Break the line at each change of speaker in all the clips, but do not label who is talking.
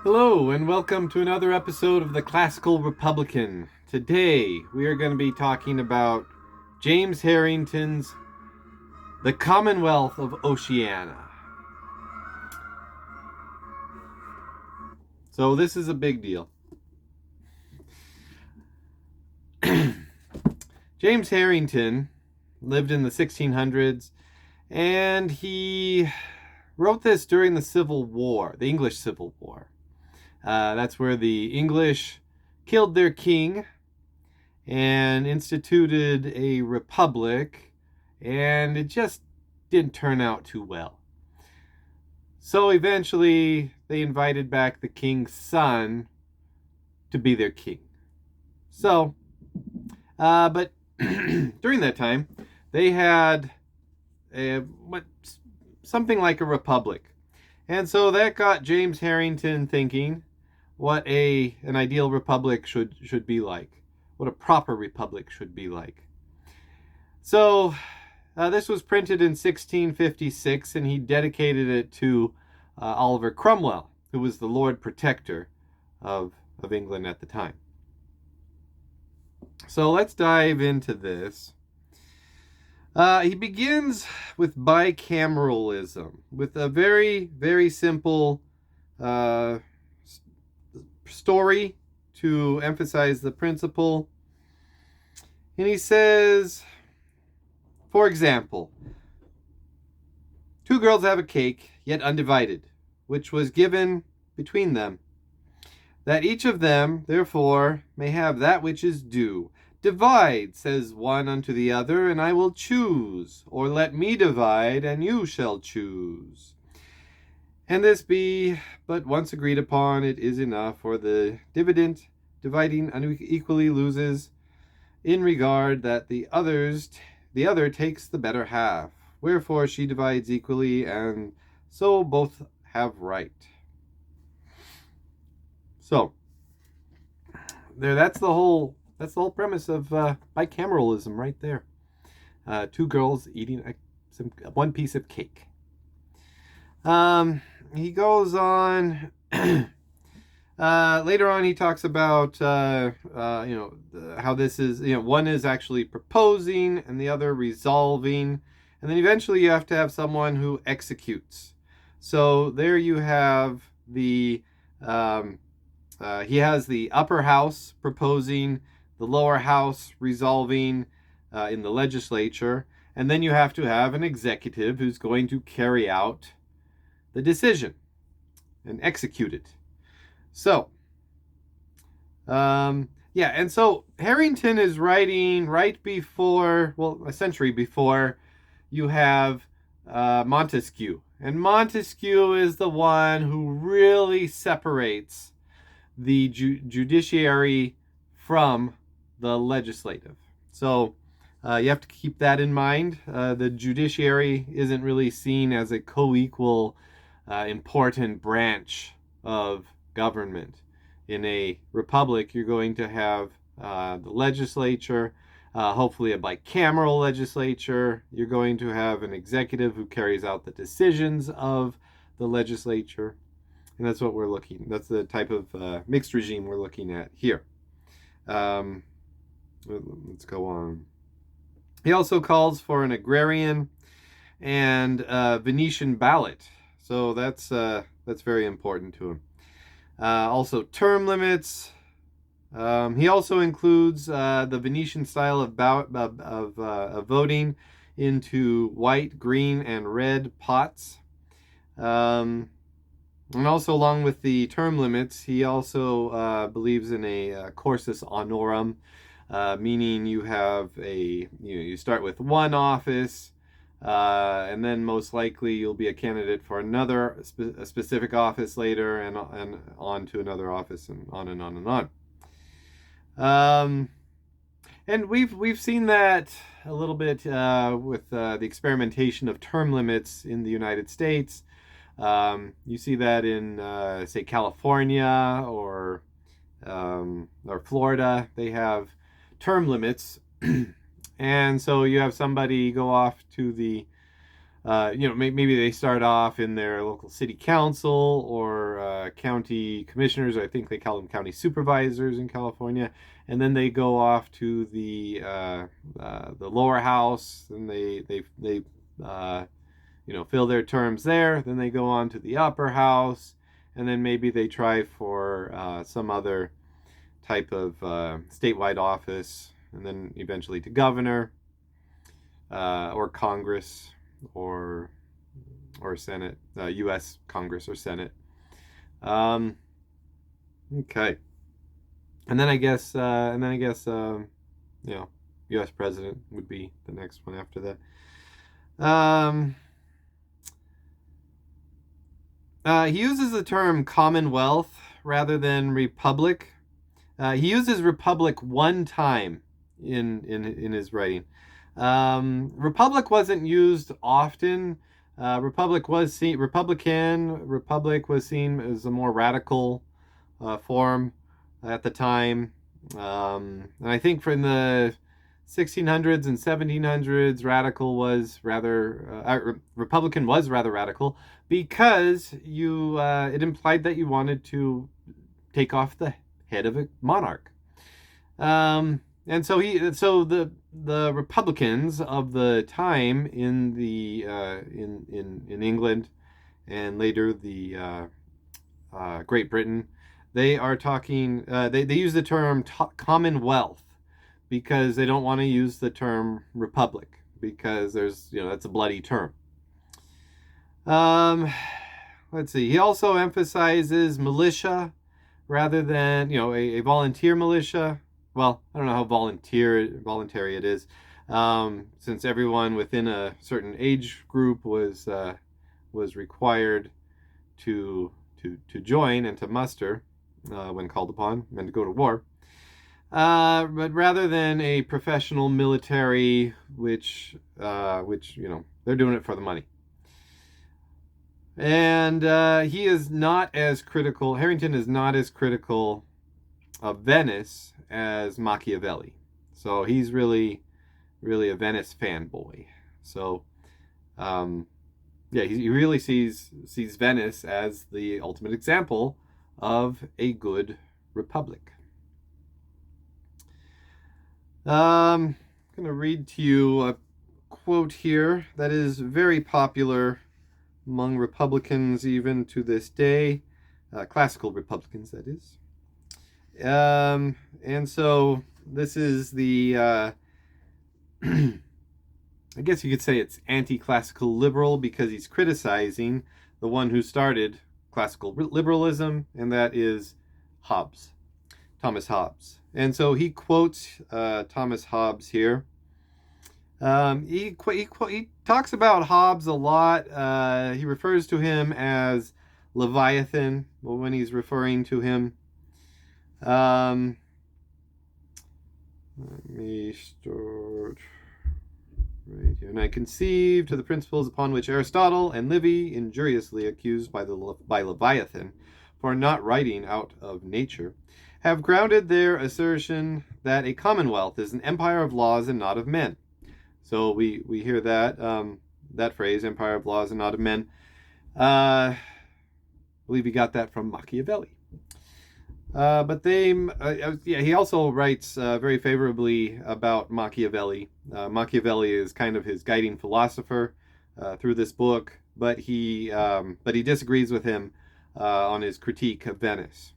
Hello, and welcome to another episode of the Classical Republican. Today, we are going to be talking about James Harrington's The Commonwealth of Oceana. So, this is a big deal. James Harrington lived in the 1600s, and he wrote this during the Civil War, the English Civil War. That's where the English killed their king and instituted a republic, and it just didn't turn out too well. So eventually they invited back the king's son to be their king. But during that time, they had something like a republic. And so that got James Harrington thinking what an ideal republic should be like, what a proper republic should be like. So this was printed in 1656, and he dedicated it to Oliver Cromwell, who was the Lord Protector of England at the time. So let's dive into this. He begins with bicameralism, with a very, very simple story to emphasize the principle. And he says, for example, two girls have a cake, yet undivided, which was given between them, that each of them, therefore, may have that which is due. Divide, says one unto the other, and I will choose, or let me divide, and you shall choose. And this be but once agreed upon, it is enough, for the dividend dividing unequally loses, in regard that the other takes the better half. Wherefore she divides equally, and so both have right. So that's the whole premise of bicameralism right there. Two girls eating one piece of cake. He goes on. Later on, he talks about how this is, one is actually proposing and the other resolving, and then eventually you have to have someone who executes. So there you have he has the upper house proposing, the lower house resolving in the legislature, and then you have to have an executive who's going to carry out the decision and execute it. So, and so Harrington is writing right before, a century before you have Montesquieu. And Montesquieu is the one who really separates the judiciary from the legislative. So you have to keep that in mind. The judiciary isn't really seen as a co-equal important branch of government. In a republic, you're going to have the legislature, hopefully a bicameral legislature. You're going to have an executive who carries out the decisions of the legislature. And that's what that's the type of mixed regime we're looking at here. Let's go on. He also calls for an agrarian and Venetian ballot. So that's very important to him. Also, term limits. He also includes the Venetian style of voting into white, green, and red pots. And also, along with the term limits, he also believes in a cursus honorum, meaning you have you start with one office. And then most likely you'll be a candidate for another specific office later, and on to another office, and on and on and on. And we've seen that a little bit with the experimentation of term limits in the United States. You see that in say California or Florida. They have term limits. And so you have somebody go off to maybe they start off in their local city council or county commissioners, or I think they call them county supervisors in California, and then they go off to the lower house, and they fill their terms there. Then they go on to the upper house, and then maybe they try for some other type of statewide office, and then eventually to governor or Congress or Senate, U.S. Congress or Senate. Okay, and then I guess U.S. President would be the next one after that. He uses the term Commonwealth rather than Republic. He uses Republic one time in his writing. Republic wasn't used often. Republic was seen as a more radical form at the time. And I think from the 1600s and 1700s, Republican was rather radical, because it implied that you wanted to take off the head of a monarch. And so the Republicans of the time in England, and later the Great Britain, they are talking. They use the term Commonwealth, because they don't want to use the term Republic, because that's a bloody term. Let's see. He also emphasizes militia rather than a volunteer militia. Well, I don't know how voluntary it is, since everyone within a certain age group was required to join and to muster when called upon, and to go to war. But rather than a professional military, which they're doing it for the money. And he is not as critical. Harrington is not as critical of Venice as Machiavelli. So he's really a Venice fanboy. So he really sees Venice as the ultimate example of a good republic. I'm going to read to you a quote here that is very popular among Republicans even to this day, classical Republicans, that is. And so this is the, I guess you could say it's anti-classical liberal, because he's criticizing the one who started classical liberalism, and that is Hobbes, Thomas Hobbes. And so he quotes Thomas Hobbes here. He talks about Hobbes a lot. He refers to him as Leviathan when he's referring to him. Let me start right here. And I conceive to the principles upon which Aristotle and Livy, injuriously accused by Leviathan for not writing out of nature, have grounded their assertion that a commonwealth is an empire of laws and not of men. So we hear that that phrase, empire of laws and not of men. I believe he got that from Machiavelli. But he also writes very favorably about Machiavelli. Machiavelli is kind of his guiding philosopher through this book, but he disagrees with him on his critique of Venice.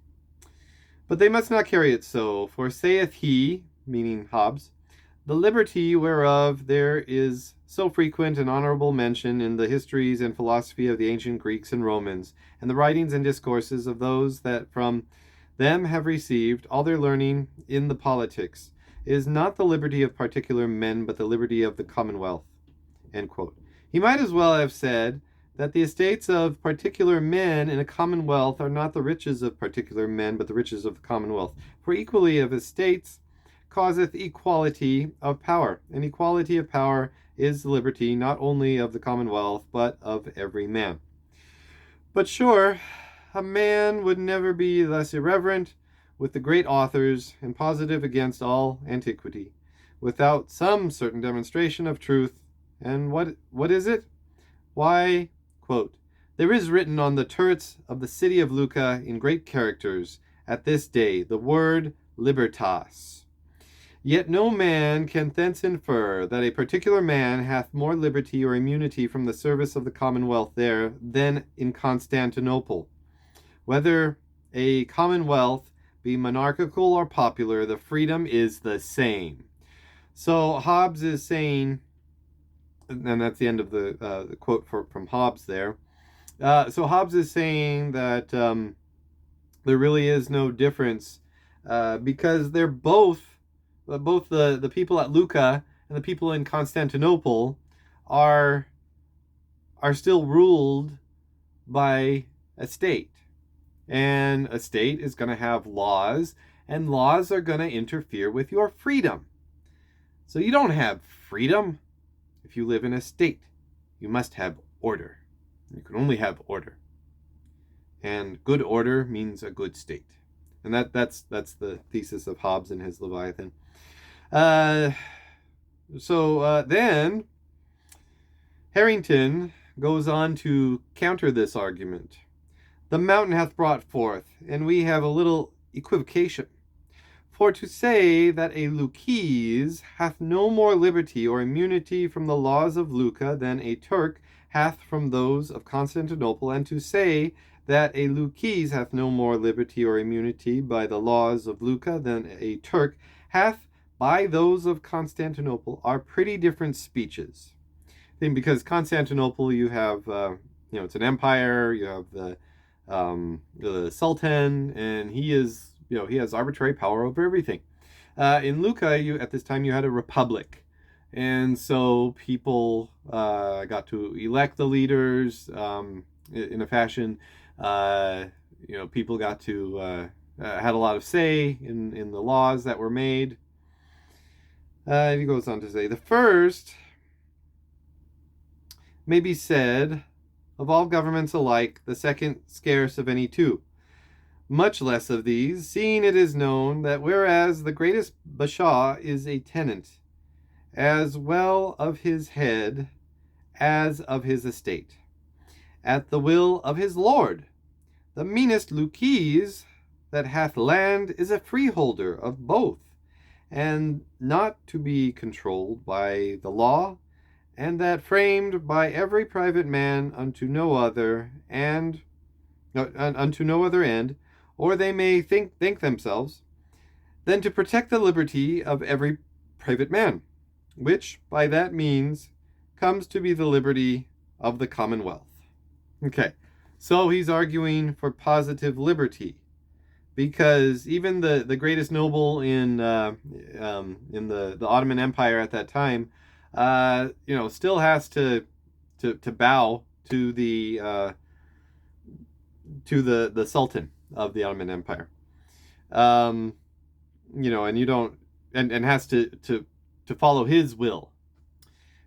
But they must not carry it so, for saith he, meaning Hobbes, the liberty whereof there is so frequent and honorable mention in the histories and philosophy of the ancient Greeks and Romans, and the writings and discourses of those that from them have received all their learning in the politics, is not the liberty of particular men, but the liberty of the commonwealth. End quote. He might as well have said that the estates of particular men in a commonwealth are not the riches of particular men, but the riches of the commonwealth. For equality of estates causeth equality of power, and equality of power is the liberty not only of the commonwealth, but of every man. But sure, a man would never be less irreverent with the great authors and positive against all antiquity, without some certain demonstration of truth. And what is it? Why, quote, There is written on the turrets of the city of Lucca in great characters at this day the word libertas. Yet no man can thence infer that a particular man hath more liberty or immunity from the service of the Commonwealth there than in Constantinople. Whether a Commonwealth be monarchical or popular, the freedom is the same. So Hobbes is saying, and that's the end of the quote from Hobbes there. So Hobbes is saying that there really is no difference because they're both the people at Lucca and the people in Constantinople are still ruled by a state. And a state is going to have laws, and laws are going to interfere with your freedom. So you don't have freedom if you live in a state. You must have order. You can only have order. And good order means a good state. And that's the thesis of Hobbes in his Leviathan. Then Harrington goes on to counter this argument. The mountain hath brought forth, and we have a little equivocation. For to say that a Lucchese hath no more liberty or immunity from the laws of Lucca than a Turk hath from those of Constantinople, and to say that a Lucchese hath no more liberty or immunity by the laws of Lucca than a Turk hath by those of Constantinople, are pretty different speeches. I think because Constantinople, you have, it's an empire, you have the Sultan, and he has arbitrary power over everything. In Lucca, at this time you had a republic, and so people got to elect the leaders in a fashion. People got to had a lot of say in the laws that were made. He goes on to say, the first may be said of all governments alike, the second scarce of any two. Much less of these, seeing it is known that whereas the greatest bashaw is a tenant, as well of his head as of his estate, at the will of his lord, the meanest Lucchese that hath land is a freeholder of both, and not to be controlled by the law, and that framed by every private man unto no other end, or they may think themselves, than to protect the liberty of every private man, which by that means comes to be the liberty of the Commonwealth. Okay, so he's arguing for positive liberty, because even the greatest noble in the Ottoman Empire at that time, still has to bow to the Sultan of the Ottoman Empire, and you don't, and has to follow his will.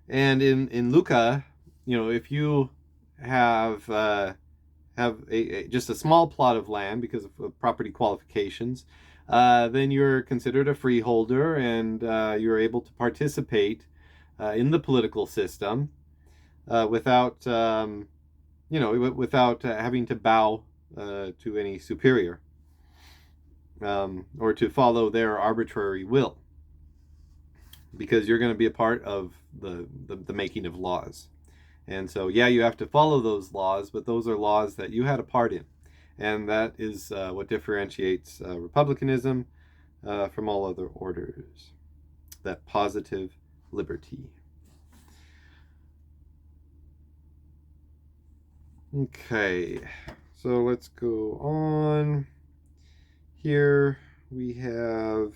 And in Lucca, if you have just a small plot of land because of property qualifications, then you're considered a freeholder, and you're able to participate in the political system without having to bow to any superior or to follow their arbitrary will, because you're going to be a part of the making of laws. And so, you have to follow those laws, but those are laws that you had a part in. And that is what differentiates republicanism from all other orders. That positive liberty. Okay, so let's go on. Here we have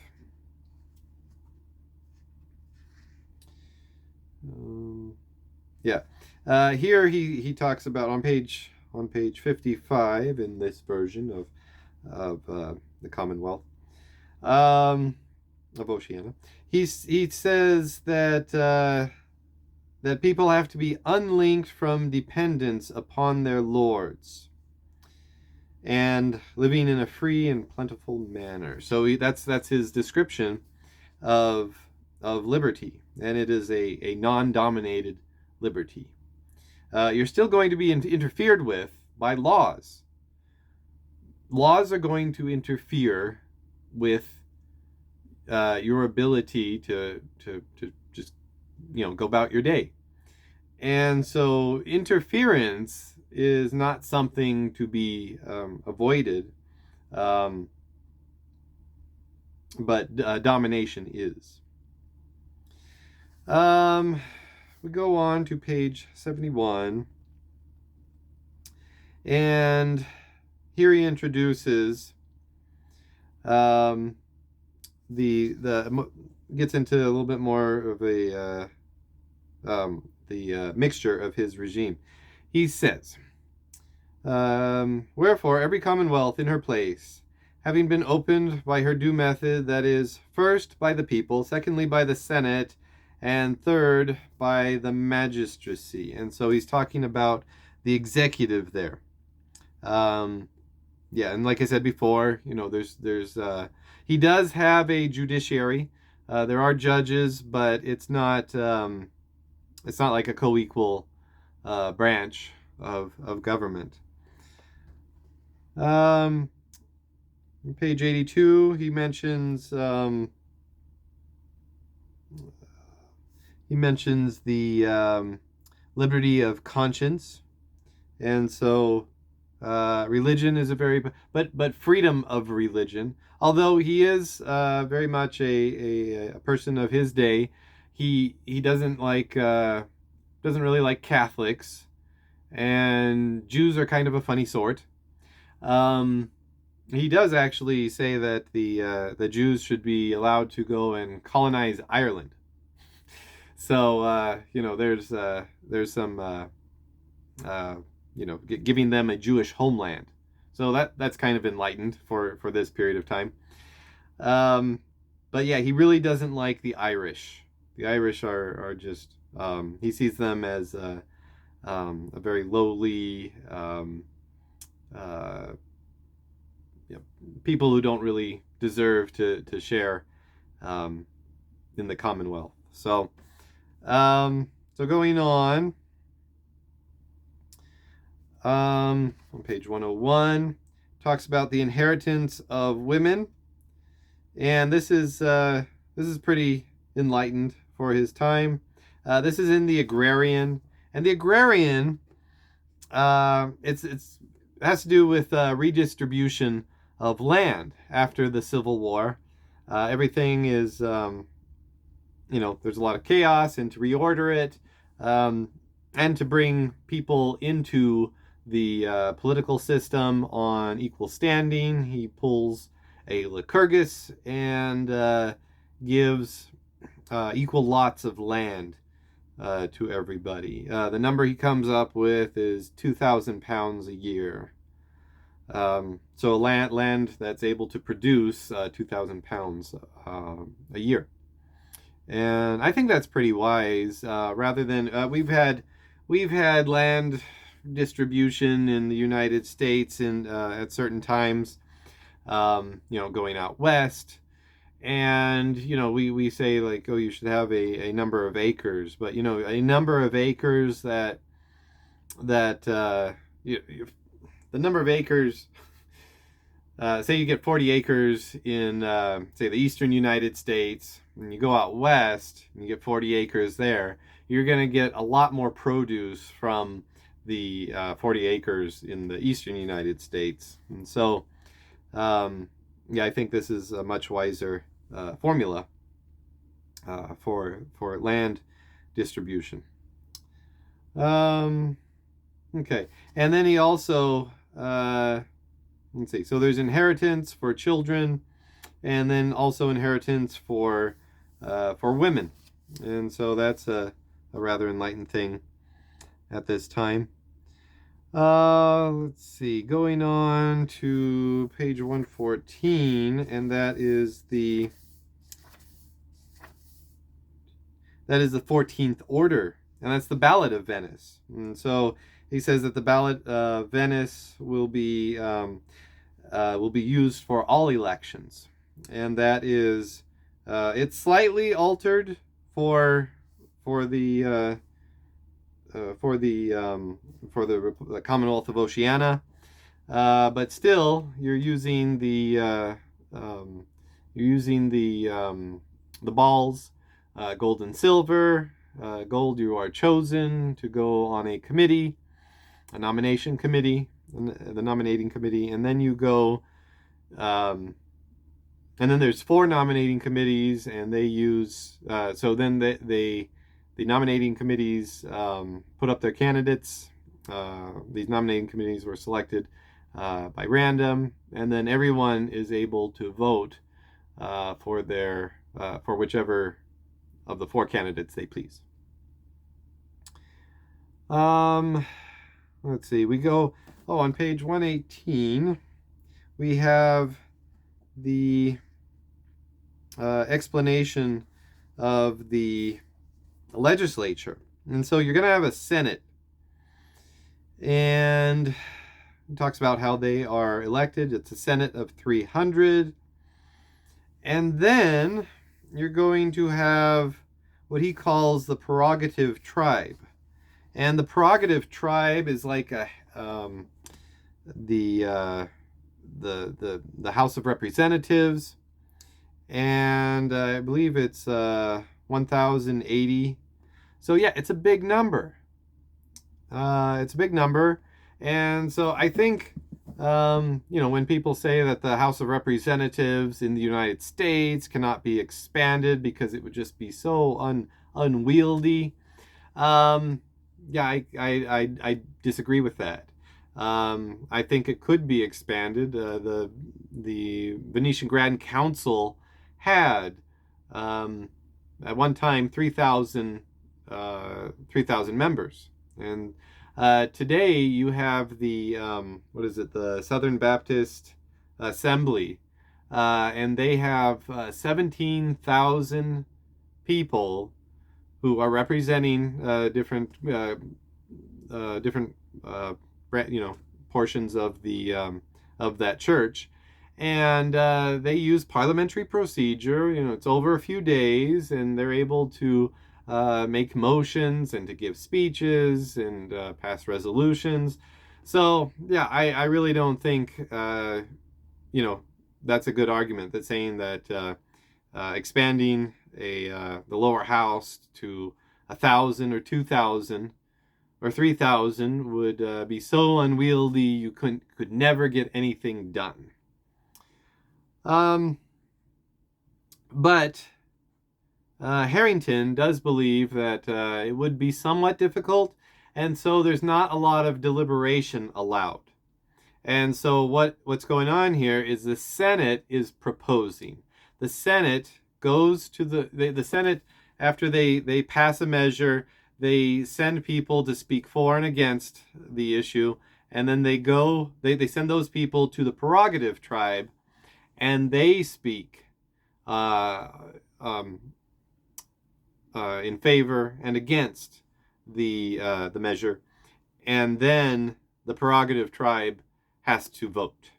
here he talks about on page 55 in this version of the Commonwealth of Oceana. He says that people have to be unlinked from dependence upon their lords and living in a free and plentiful manner. So that's his description of liberty, and it is a non-dominated liberty. you're still going to be interfered with by laws. Laws are going to interfere with your ability to just go about your day. And so interference is not something to be avoided, but domination is. We go on to page 71, and here he introduces gets into a little bit more of the mixture of his regime. He says, wherefore every commonwealth in her place, having been opened by her due method, that is, first by the people, secondly by the Senate, and third by the magistracy. And so he's talking about the executive there. And like I said before, there's he does have a judiciary. There are judges, but it's not like a co-equal branch of government. On page 82, he mentions the liberty of conscience, and so religion is a very but freedom of religion. Although he is very much a person of his day, he doesn't really like Catholics, and Jews are kind of a funny sort. He does actually say that the Jews should be allowed to go and colonize Ireland. So there's some giving them a Jewish homeland. So that's kind of enlightened for this period of time. But yeah, he really doesn't like the Irish. The Irish are just he sees them as a very lowly people who don't really deserve to share in the Commonwealth. So going on page 101, talks about the inheritance of women, and this is pretty enlightened for his time. This is in the Agrarian, and the Agrarian it has to do with redistribution of land after the Civil War. Everything is there's a lot of chaos, and to reorder it and to bring people into the political system on equal standing, he pulls a Lycurgus and gives equal lots of land to everybody. The number he comes up with is 2,000 pounds a year. So land that's able to produce 2,000 pounds a year. And I think that's pretty wise. Rather than we've had land distribution in the United States and at certain times, going out west, and we say like, oh, you should have a number of acres, but a number of acres the number of acres. Say you get 40 acres in, say, the eastern United States, and you go out west and you get 40 acres there, you're going to get a lot more produce from the 40 acres in the eastern United States. And so, I think this is a much wiser formula for land distribution. Okay, and then he also... let's see. So there's inheritance for children, and then also inheritance for women, and so that's a rather enlightened thing at this time. Let's see. Going on to page 114, and that is the 14th order, and that's the ballot of Venice. And so he says that the ballot of Venice will be used for all elections, and that is it's slightly altered for the Commonwealth of Oceana, but still you're using the balls, gold and silver. Gold, you are chosen to go on a committee, a nomination committee, the nominating committee, and then you go. And then there's 4 nominating committees, and they use so then the nominating committees put up their candidates. These nominating committees were selected by random, and then everyone is able to vote for whichever of the 4 candidates they please. Let's see. We go. On page 118, we have the explanation of the legislature. And so you're going to have a Senate. And it talks about how they are elected. It's a Senate of 300. And then you're going to have what he calls the prerogative tribe. And the prerogative tribe is like the House of Representatives, and I believe it's 1,080. So yeah, it's a big number. It's a big number, and so I think when people say that the House of Representatives in the United States cannot be expanded because it would just be so unwieldy. I disagree with that. I think it could be expanded. The Venetian Grand Council had at one time 3,000 members, and today you have the the Southern Baptist Assembly, and they have 17,000 people who are representing different portions of that church, and they use parliamentary procedure. It's over a few days, and they're able to make motions and to give speeches and pass resolutions. So yeah, I really don't think that's a good argument. That's saying that expanding the lower house to 1,000 or 2,000 or 3,000 would be so unwieldy you could never get anything done. But Harrington does believe that it would be somewhat difficult, and so there's not a lot of deliberation allowed. And so what's going on here is the Senate is proposing. The Senate goes to the Senate after they pass a measure. They send people to speak for and against the issue, and then they send those people to the prerogative tribe, and they speak in favor and against the measure, and then the prerogative tribe has to vote.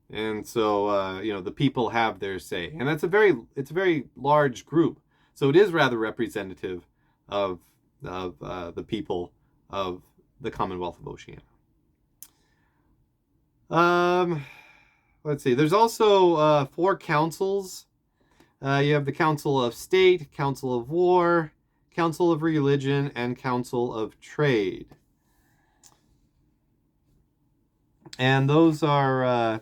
And so the people have their say, and it's a very large group, so it is rather representative of the people of the Commonwealth of Oceana. Let's see. There's also 4 councils. You have the Council of State, Council of War, Council of Religion, and Council of Trade. And those are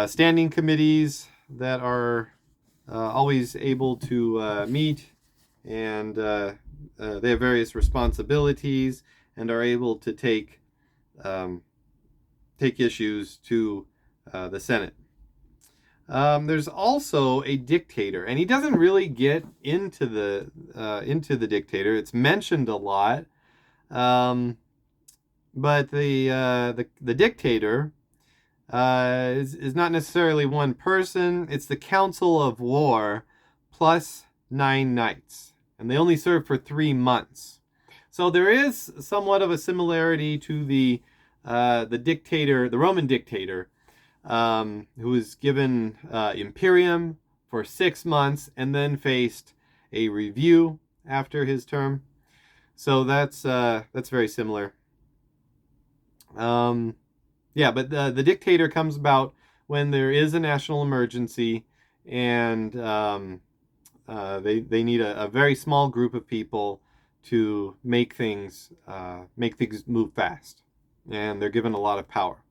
standing committees that are always able to meet, and they have various responsibilities and are able to take issues to the Senate. There's also a dictator, and he doesn't really get into the dictator. It's mentioned a lot, but the dictator is not necessarily one person. It's the Council of War plus 9 knights, and they only serve for 3 months. So there is somewhat of a similarity to the dictator, the Roman dictator, who was given imperium for 6 months and then faced a review after his term. So that's very similar. Yeah, but the dictator comes about when there is a national emergency, and they need a very small group of people to make things move fast, and they're given a lot of power.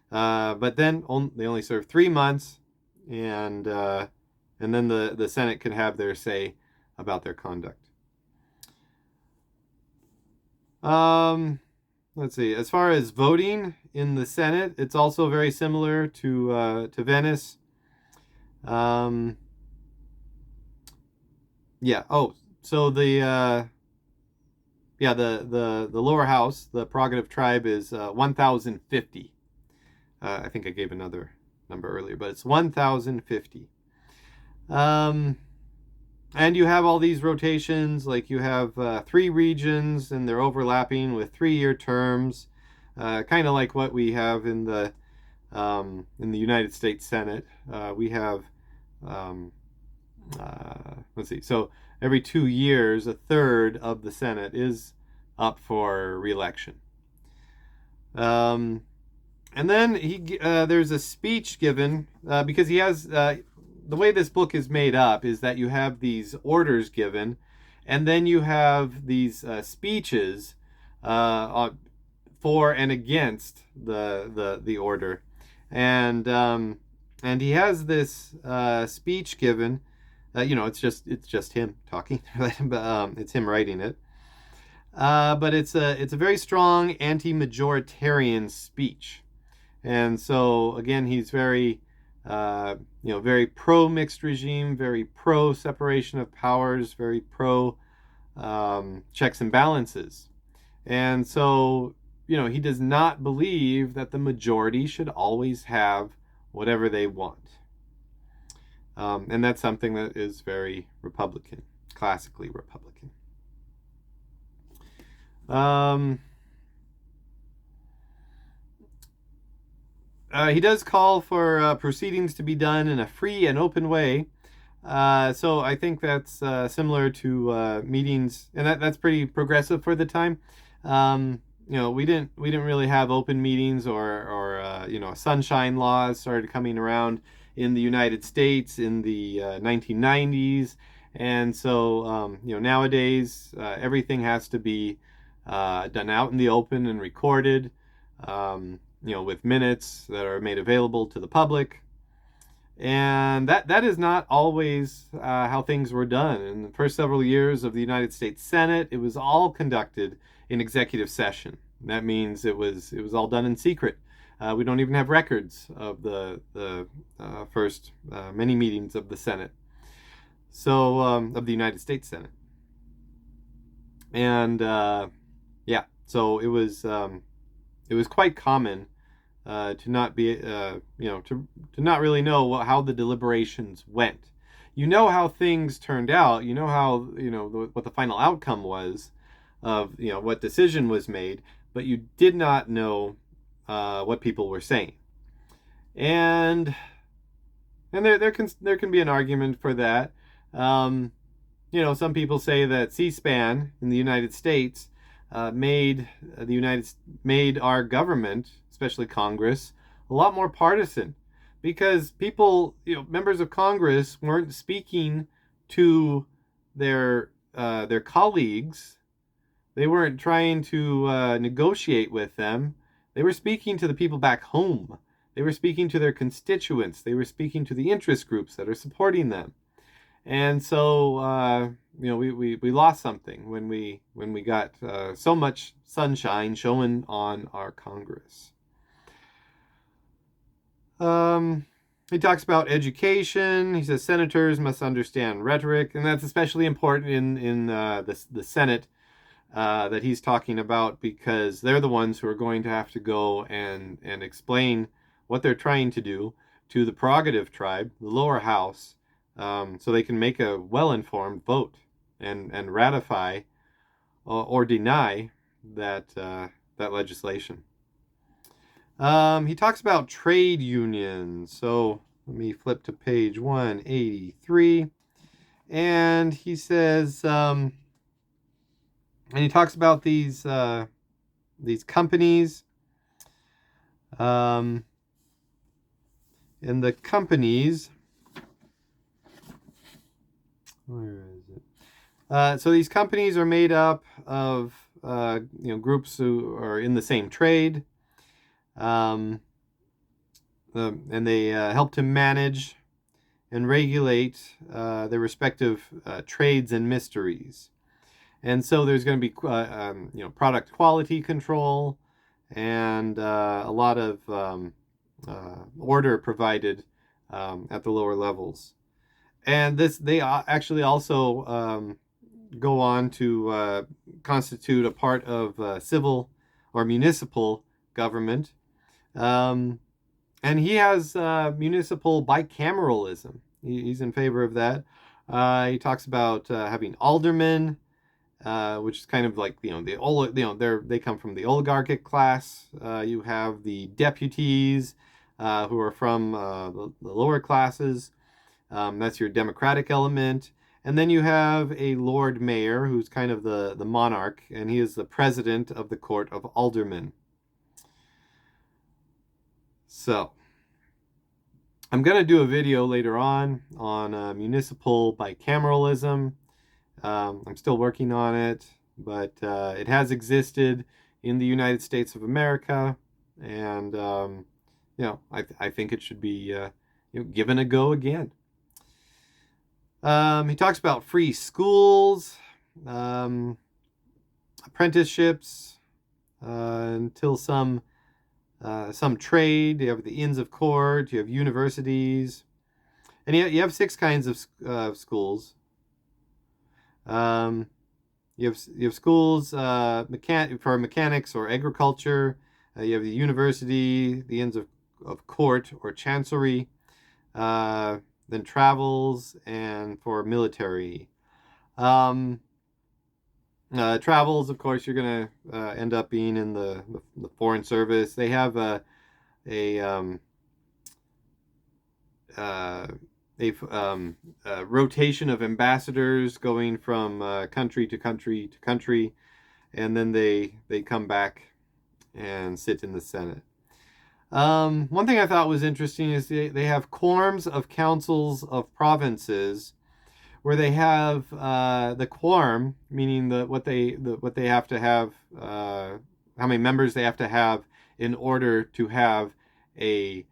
But then they only serve 3 months, and then the Senate can have their say about their conduct. Let's see. As far as voting in the Senate, it's also very similar to Venice. Yeah. Oh, so the lower house, the prerogative tribe, is 1,050. I think I gave another number earlier, but it's 1,050. And you have all these rotations, like you have 3 regions, and they're overlapping with 3-year terms, kind of like what we have in the United States Senate. We have, let's see, so every 2 years, a third of the Senate is up for re-election. And then there's a speech given, because he has... the way this book is made up is that you have these orders given, and then you have these speeches for and against the order, and he has this speech given. It's just him talking, it's him writing it, but it's a very strong anti-majoritarian speech, and so again he's very very pro mixed regime, very pro separation of powers, very pro checks and balances. And so, he does not believe that the majority should always have whatever they want. And that's something that is very Republican, classically Republican. He does call for proceedings to be done in a free and open way. So I think that's similar to meetings, and that's pretty progressive for the time. We didn't really have open meetings or sunshine laws started coming around in the United States in the 1990s, and so nowadays everything has to be done out in the open and recorded. With minutes that are made available to the public. And that is not always how things were done. In the first several years of the United States Senate, it was all conducted in executive session. That means it was all done in secret. We don't even have records of the first many meetings of the Senate. So, of the United States Senate. And, so it was quite common to not be, to not really know how the deliberations went. You know how things turned out. You know how, what the final outcome was of, what decision was made, but you did not know what people were saying. And there can be an argument for that. Some people say that C-SPAN in the United States made our government, especially Congress, a lot more partisan, because people, members of Congress weren't speaking to their colleagues. They weren't trying to negotiate with them. They were speaking to the people back home. They were speaking to their constituents. They were speaking to the interest groups that are supporting them. And so, we lost something when we got so much sunshine showing on our Congress. He talks about education. He says senators must understand rhetoric, and that's especially important in the Senate that he's talking about, because they're the ones who are going to have to go and explain what they're trying to do to the prerogative tribe, the lower house, so they can make a well-informed vote and ratify or deny that legislation. He talks about trade unions. So let me flip to page 183. And he says, And he talks about these companies. And the companies, where is it? So these companies are made up of groups who are in the same trade, and they help to manage and regulate their respective trades and mysteries. And so there's going to be product quality control and a lot of order provided at the lower levels. And they actually also go on to constitute a part of civil or municipal government. And he has municipal bicameralism. He's in favor of that. He talks about having aldermen, which is kind of like they come from the oligarchic class. You have the deputies who are from the lower classes. That's your democratic element. And then you have a Lord Mayor, who's kind of the monarch, and he is the president of the Court of Aldermen. So, I'm going to do a video later on municipal bicameralism. I'm still working on it, but it has existed in the United States of America, and I think it should be given a go again. He talks about free schools, apprenticeships, until some trade. You have the Inns of Court, you have universities, and you have 6 kinds of schools. You have schools for mechanics or agriculture. You have the university, the Inns of Court or chancery, then travels, and for military. Travels, of course, you're going to end up being in the foreign service. They have a rotation of ambassadors going from country to country to country, and then they come back and sit in the Senate. One thing I thought was interesting is they have quorums of councils of provinces, where they have the quorum, meaning what they have to have, how many members they have to have in order to have a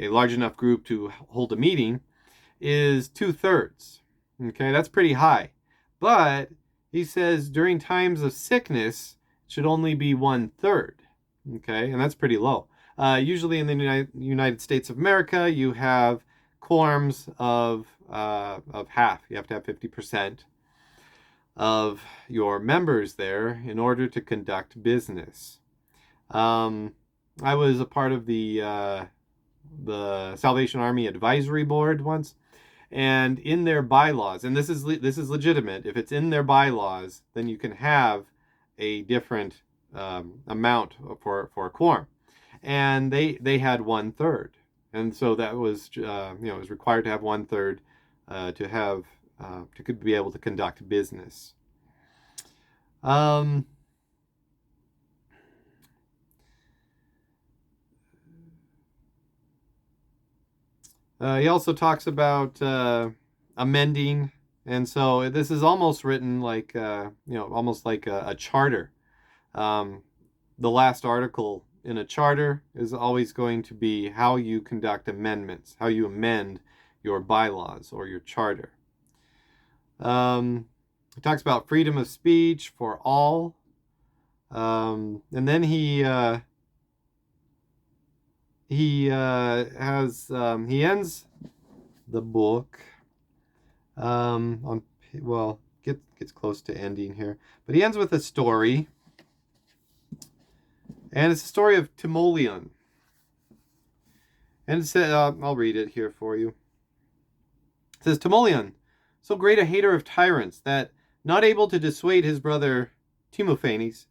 large enough group to hold a meeting, is 2/3. Okay, that's pretty high. But he says during times of sickness, it should only be 1/3. Okay, and that's pretty low. Usually in the United States of America, you have quorums of half. You have to have 50% of your members there in order to conduct business. I was a part of the Salvation Army Advisory Board once, and in their bylaws, and this is legitimate. If it's in their bylaws, then you can have a different amount for a quorum, and they had 1/3. And so that was, it was required to have 1/3 to be able to conduct business. He also talks about amending, and so this is almost written like, almost like a charter. The last article in a charter is always going to be how you conduct amendments, how you amend your bylaws or your charter. He talks about freedom of speech for all. And then he ends the book gets close to ending here, but he ends with a story. And it's the story of Timoleon. And it says, I'll read it here for you. It says, Timoleon, so great a hater of tyrants, that, not able to dissuade his brother Timophanes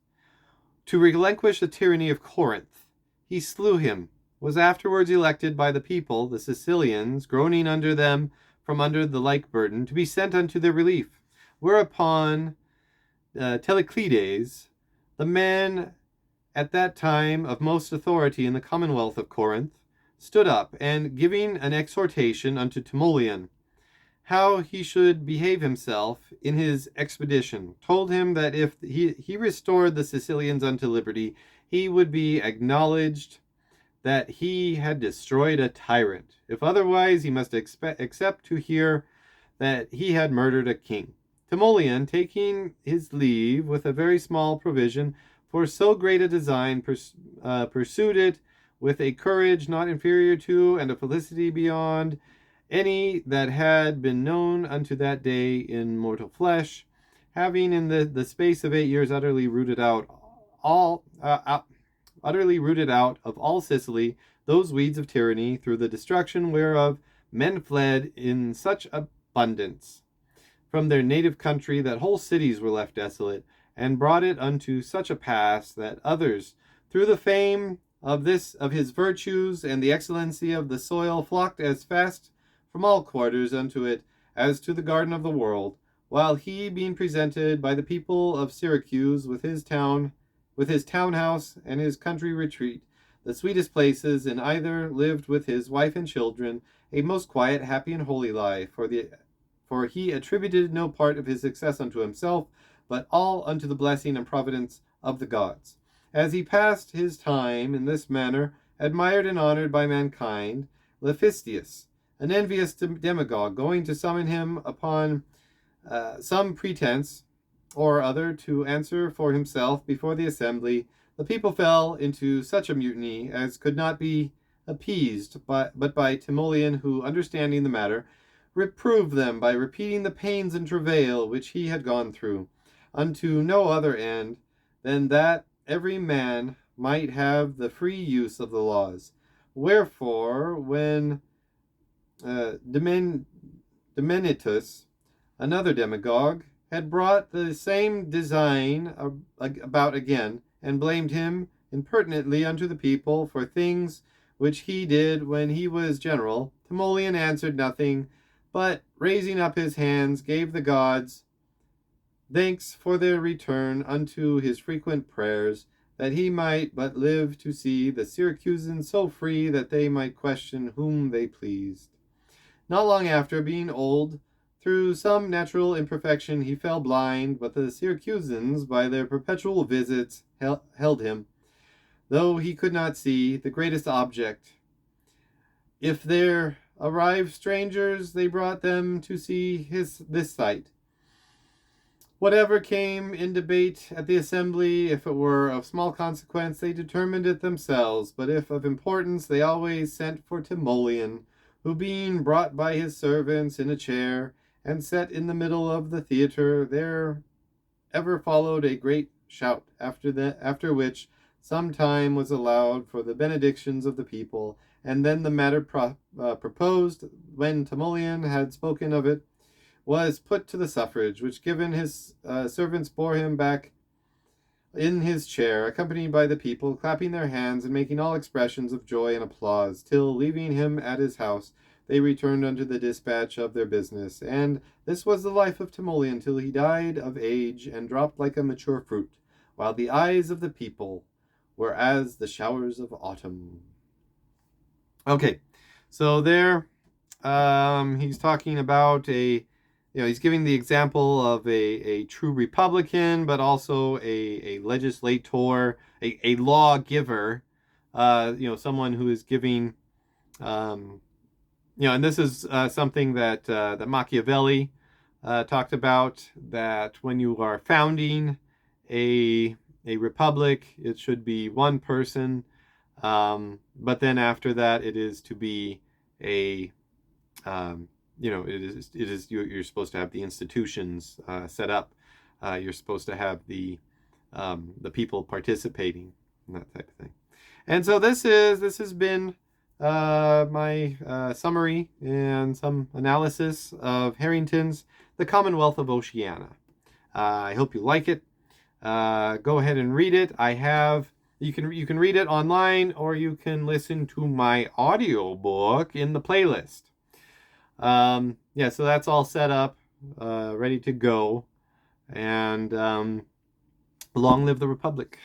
to relinquish the tyranny of Corinth, he slew him, was afterwards elected by the people, the Sicilians, groaning under them from under the like burden, to be sent unto their relief, Whereupon Teleclides, the man at that time of most authority in the Commonwealth of Corinth, stood up, and giving an exhortation unto Timoleon, how he should behave himself in his expedition, told him that if he restored the Sicilians unto liberty, he would be acknowledged that he had destroyed a tyrant. If otherwise, he must accept to hear that he had murdered a king. Timoleon, taking his leave with a very small provision for so great a design, pursued it with a courage not inferior to, and a felicity beyond any that had been known unto that day in mortal flesh, having in the space of 8 years utterly rooted out of all Sicily those weeds of tyranny, through the destruction whereof men fled in such abundance from their native country that whole cities were left desolate, and brought it unto such a pass that others, through the fame of his virtues and the excellency of the soil, flocked as fast from all quarters unto it as to the garden of the world, while he, being presented by the people of Syracuse with his townhouse and his country retreat, the sweetest places in either, lived with his wife and children a most quiet, happy, and holy life, for he attributed no part of his success unto himself, but all unto the blessing and providence of the gods. As he passed his time in this manner, admired and honored by mankind, Lephistius, an envious demagogue, going to summon him upon some pretense or other to answer for himself before the assembly, the people fell into such a mutiny as could not be appeased but by Timoleon, who, understanding the matter, reproved them by repeating the pains and travail which he had gone through, unto no other end than that every man might have the free use of the laws. Wherefore, when Domenitus, another demagogue, had brought the same design about again, and blamed him impertinently unto the people for things which he did when he was general, Timoleon answered nothing, but, raising up his hands, gave the gods thanks for their return unto his frequent prayers, that he might but live to see the Syracusans so free that they might question whom they pleased. Not long after, being old, through some natural imperfection he fell blind, but the Syracusans, by their perpetual visits, held him, though he could not see, the greatest object. If there arrived strangers, they brought them to see this sight. Whatever came in debate at the assembly, if it were of small consequence, they determined it themselves, but if of importance, they always sent for Timoleon, who, being brought by his servants in a chair, and set in the middle of the theatre, there ever followed a great shout, after which some time was allowed for the benedictions of the people, and then the matter proposed, when Timoleon had spoken of it, was put to the suffrage, which given, his servants bore him back in his chair, accompanied by the people, clapping their hands and making all expressions of joy and applause, till, leaving him at his house, they returned unto the dispatch of their business. And this was the life of Timoleon till he died of age and dropped like a mature fruit, while the eyes of the people were as the showers of autumn. Okay, so there he's talking about he's giving the example of a true Republican, but also a legislator, a lawgiver, someone who is giving, and this is something that Machiavelli talked about, that when you are founding a republic, it should be one person, but then after that, it is to be a you're supposed to have the institutions set up. You're supposed to have the people participating, and that type of thing. And so this has been my summary and some analysis of Harrington's The Commonwealth of Oceana. I hope you like it. Go ahead and read it. You can read it online, or you can listen to my audiobook in the playlist. So that's all set up, ready to go. And long live the Republic.